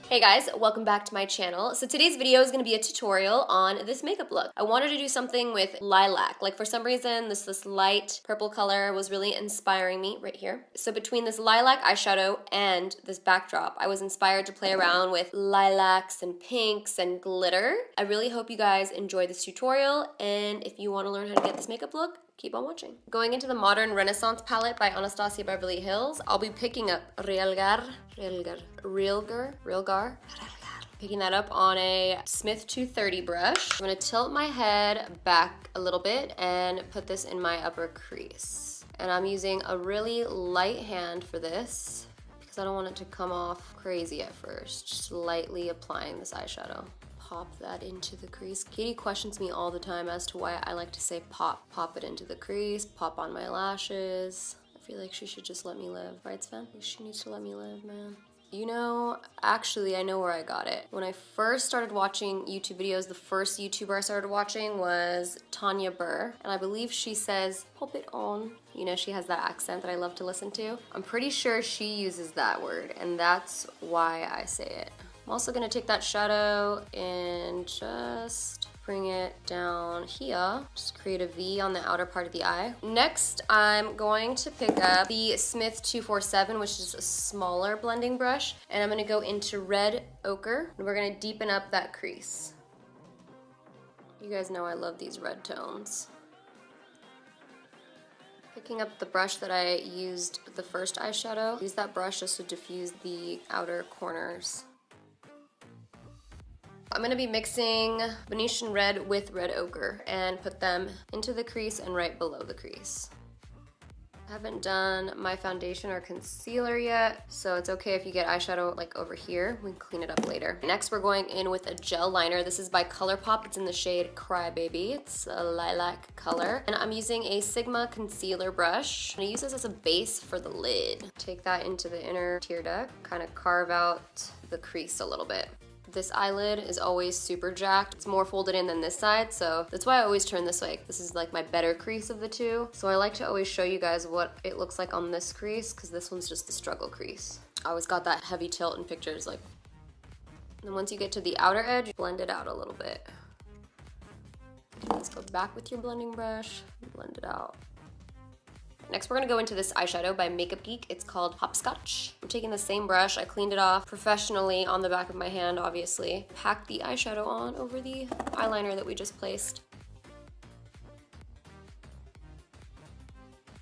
Hey guys, welcome back to my channel. So today's video is going to be a tutorial on this makeup look. I wanted to do something with lilac. Like for some reason, this light purple color was really inspiring me right here. So between this lilac eyeshadow and this backdrop, I was inspired to play around with lilacs and pinks and glitter. I really hope you guys enjoy this tutorial, and if you want to learn how to get this makeup look, keep on watching. Going into the Modern Renaissance palette by Anastasia Beverly Hills, I'll be picking up Realgar. Picking that up on a Smith 230 brush. I'm gonna tilt my head back a little bit and put this in my upper crease. And I'm using a really light hand for this because I don't want it to come off crazy at first. Just lightly applying this eyeshadow. Pop that into the crease. Katie questions me all the time as to why I like to say pop. Pop it into the crease, pop on my lashes. I feel like she should just let me live. Right, Sven? She needs to let me live, man. You know, actually, I know where I got it. When I first started watching YouTube videos, the first YouTuber I started watching was Tanya Burr, and I believe she says, pop it on. You know, she has that accent that I love to listen to. I'm pretty sure she uses that word, and that's why I say it. I'm also gonna take that shadow and just bring it down here. Just create a V on the outer part of the eye. Next, I'm going to pick up the Smith 247, which is a smaller blending brush, and I'm gonna go into Red Ochre, and we're gonna deepen up that crease. You guys know I love these red tones. Picking up the brush that I used the first eyeshadow, use that brush just to diffuse the outer corners. I'm gonna be mixing Venetian Red with Red Ochre and put them into the crease and right below the crease. I haven't done my foundation or concealer yet, so it's okay if you get eyeshadow like over here. We can clean it up later. Next, we're going in with a gel liner. This is by ColourPop. It's in the shade Cry Baby. It's a lilac color. And I'm using a Sigma concealer brush. I'm gonna use this as a base for the lid. Take that into the inner tear duct, kind of carve out the crease a little bit. This eyelid is always super jacked. It's more folded in than this side, so that's why I always turn this way. This is like my better crease of the two. So I like to always show you guys what it looks like on this crease, because this one's just the struggle crease. I always got that heavy tilt in pictures, like. And once you get to the outer edge, blend it out a little bit. Let's go back with your blending brush, blend it out. Next, we're gonna go into this eyeshadow by Makeup Geek. It's called Hopscotch. I'm taking the same brush. I cleaned it off professionally on the back of my hand, obviously. Pack the eyeshadow on over the eyeliner that we just placed.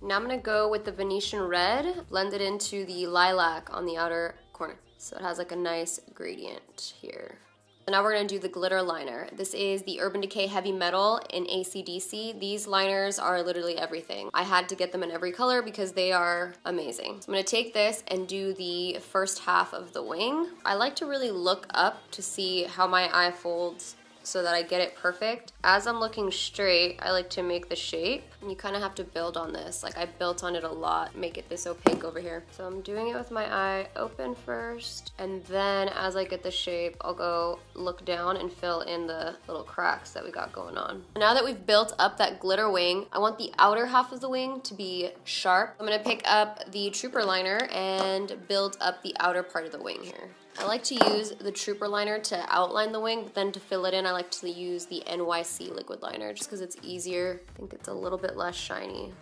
Now I'm gonna go with the Venetian Red, blend it into the lilac on the outer corner. So it has like a nice gradient here. So now we're gonna do the glitter liner. This is the Urban Decay Heavy Metal in ACDC. These liners are literally everything. I had to get them in every color because they are amazing. So I'm gonna take this and do the first half of the wing. I like to really look up to see how my eye folds so that I get it perfect. As I'm looking straight, I like to make the shape. And you kind of have to build on this. Like I built on it a lot, make it this opaque over here. So I'm doing it with my eye open first, and then as I get the shape, I'll go look down and fill in the little cracks that we got going on. Now that we've built up that glitter wing, I want the outer half of the wing to be sharp. I'm gonna pick up the Trooper liner and build up the outer part of the wing here. I like to use the Trooper liner to outline the wing, but then to fill it in, I like to use the NYC liquid liner just because it's easier. I think it's a little bit less shiny.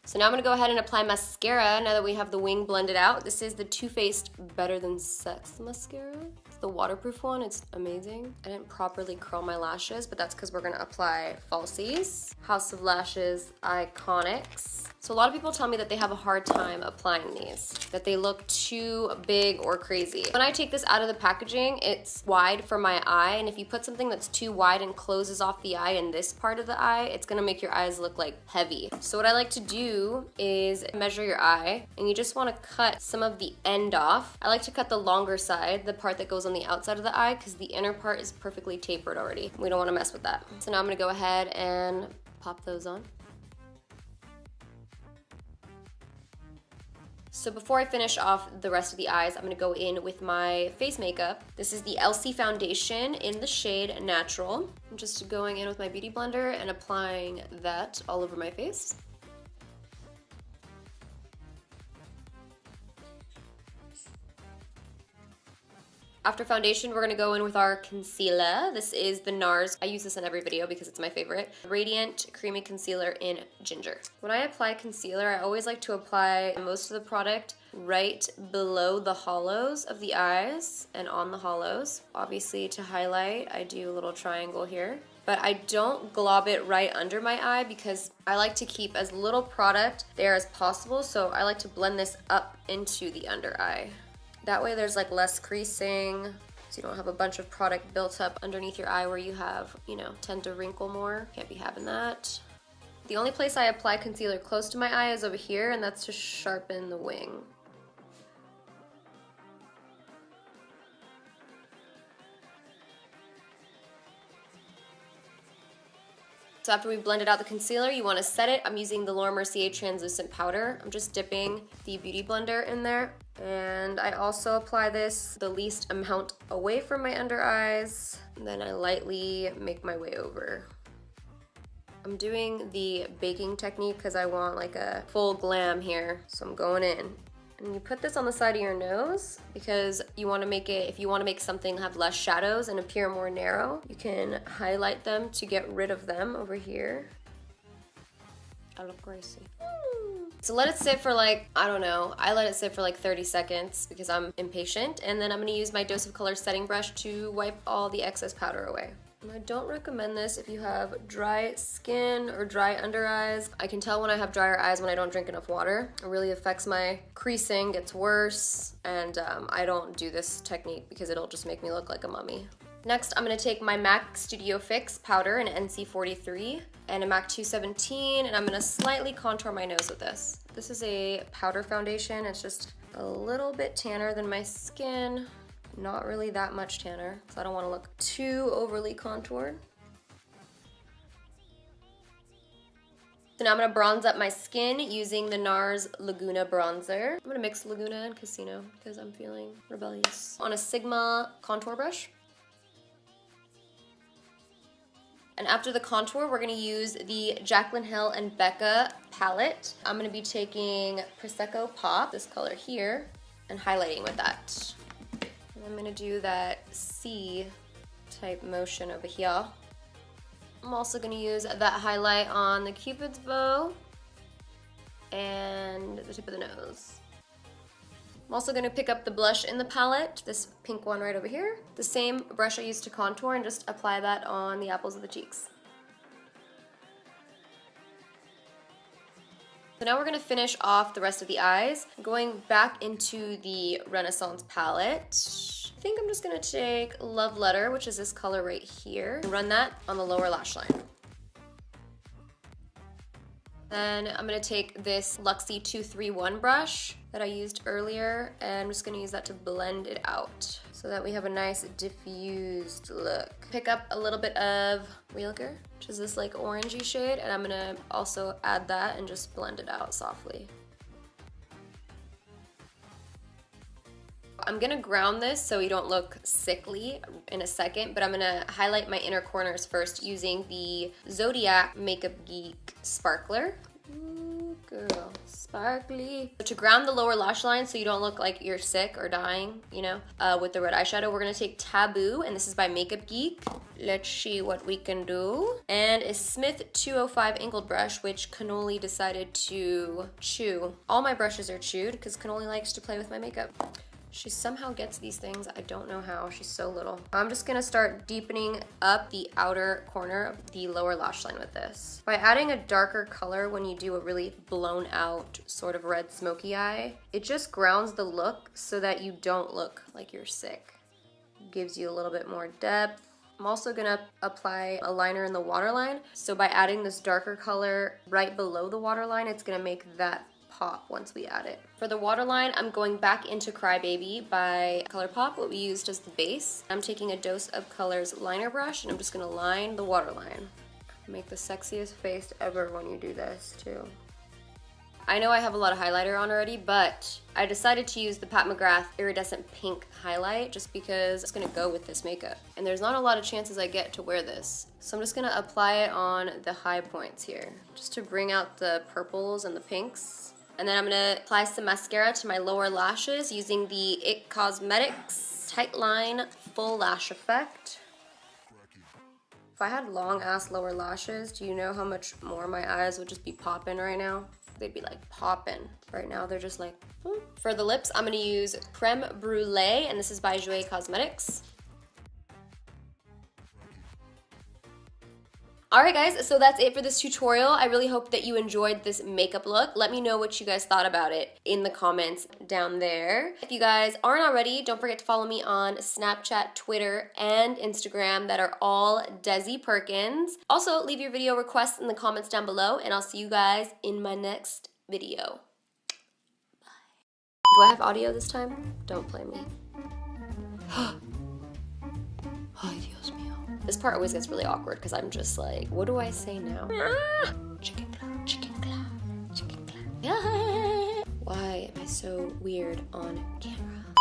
So now I'm gonna go ahead and apply mascara now that we have the wing blended out. This is the Too Faced Better Than Sex mascara. It's the waterproof one, it's amazing. I didn't properly curl my lashes, but that's because we're gonna apply falsies. House of Lashes Iconics. So a lot of people tell me that they have a hard time applying these, that they look too big or crazy. When I take this out of the packaging, it's wide for my eye, and if you put something that's too wide and closes off the eye in this part of the eye, it's gonna make your eyes look like heavy. So what I like to do is measure your eye, and you just wanna cut some of the end off. I like to cut the longer side, the part that goes on the outside of the eye, because the inner part is perfectly tapered already. We don't wanna mess with that. So now I'm gonna go ahead and pop those on. So before I finish off the rest of the eyes, I'm gonna go in with my face makeup. This is the Elcie foundation in the shade Natural. I'm just going in with my beauty blender and applying that all over my face. After foundation, we're gonna go in with our concealer. This is the NARS. I use this in every video because it's my favorite. Radiant Creamy Concealer in Ginger. When I apply concealer, I always like to apply most of the product right below the hollows of the eyes and on the hollows. Obviously, to highlight, I do a little triangle here. But I don't glob it right under my eye because I like to keep as little product there as possible, so I like to blend this up into the under eye. That way there's like less creasing, so you don't have a bunch of product built up underneath your eye where you have, you know, tend to wrinkle more. Can't be having that. The only place I apply concealer close to my eye is over here, and that's to sharpen the wing. So after we blended out the concealer, you want to set it. I'm using the Mercier translucent powder. I'm just dipping the beauty blender in there. And I also apply this the least amount away from my under eyes. And then I lightly make my way over. I'm doing the baking technique because I want like a full glam here. So I'm going in. And you put this on the side of your nose because you want to make it, if you want to make something have less shadows and appear more narrow, you can highlight them to get rid of them over here. I look crazy. So let it sit for like, I don't know, I let it sit for like 30 seconds because I'm impatient, and then I'm going to use my Dose of Color setting brush to wipe all the excess powder away. I don't recommend this if you have dry skin or dry under eyes. I can tell when I have drier eyes when I don't drink enough water. It really affects my creasing, gets worse, and I don't do this technique because it'll just make me look like a mummy. Next, I'm gonna take my MAC Studio Fix powder in NC43 and a MAC 217, and I'm gonna slightly contour my nose with this. This is a powder foundation. It's just a little bit tanner than my skin. Not really that much tanner, because I don't want to look too overly contoured. So now I'm going to bronze up my skin using the NARS Laguna bronzer. I'm going to mix Laguna and Casino because I'm feeling rebellious. On a Sigma contour brush. And after the contour, we're going to use the Jaclyn Hill and Becca palette. I'm going to be taking Prosecco Pop, this color here, and highlighting with that. I'm gonna do that C type motion over here. I'm also gonna use that highlight on the Cupid's bow and the tip of the nose. I'm also gonna pick up the blush in the palette, this pink one right over here. The same brush I used to contour, and just apply that on the apples of the cheeks. So now we're going to finish off the rest of the eyes, going back into the Renaissance palette. I think I'm just going to take Love Letter, which is this color right here, and run that on the lower lash line. Then I'm going to take this LEXI 231 brush that I used earlier, and I'm just going to use that to blend it out so that we have a nice diffused look. Pick up a little bit of Realger, which is this like orangey shade, and I'm going to also add that and just blend it out softly. I'm gonna ground this so you don't look sickly in a second, but I'm gonna highlight my inner corners first using the Zodiac Makeup Geek Sparkler. Ooh, girl, sparkly. So to ground the lower lash line so you don't look like you're sick or dying, you know, with the red eyeshadow, we're gonna take Taboo, and this is by Makeup Geek. Let's see what we can do. And a Smith 205 angled brush, which Cannoli decided to chew. All my brushes are chewed because Cannoli likes to play with my makeup. She somehow gets these things. I don't know how. She's so little. I'm just gonna start deepening up the outer corner of the lower lash line with this. By adding a darker color when you do a really blown out sort of red smoky eye, it just grounds the look so that you don't look like you're sick. Gives you a little bit more depth. I'm also gonna apply a liner in the waterline. So by adding this darker color right below the waterline, it's gonna make that pop once we add it. For the waterline, I'm going back into Crybaby by ColourPop, what we used as the base. I'm taking a Dose of Colors liner brush, and I'm just gonna line the waterline. Make the sexiest face ever when you do this too. I know I have a lot of highlighter on already, but I decided to use the Pat McGrath Iridescent Pink highlight just because it's gonna go with this makeup. And there's not a lot of chances I get to wear this. So I'm just gonna apply it on the high points here, just to bring out the purples and the pinks. And then I'm gonna apply some mascara to my lower lashes using the Elcie Cosmetics Tightline Full Lash Effect. If I had long ass lower lashes, do you know how much more my eyes would just be popping right now? They'd be like popping. Right now they're just like, whoop. For the lips, I'm gonna use Creme Brulee, and this is by JOUER Cosmetics. Alright guys, so that's it for this tutorial. I really hope that you enjoyed this makeup look. Let me know what you guys thought about it in the comments down there. If you guys aren't already, don't forget to follow me on Snapchat, Twitter, and Instagram that are all Desi Perkins. Also, leave your video requests in the comments down below, and I'll see you guys in my next video. Bye. Do I have audio this time? Don't play me. Ay, Dios mío. This part always gets really awkward because I'm just like, what do I say now? Chicken clap, chicken clap, chicken clap. Why am I so weird on camera?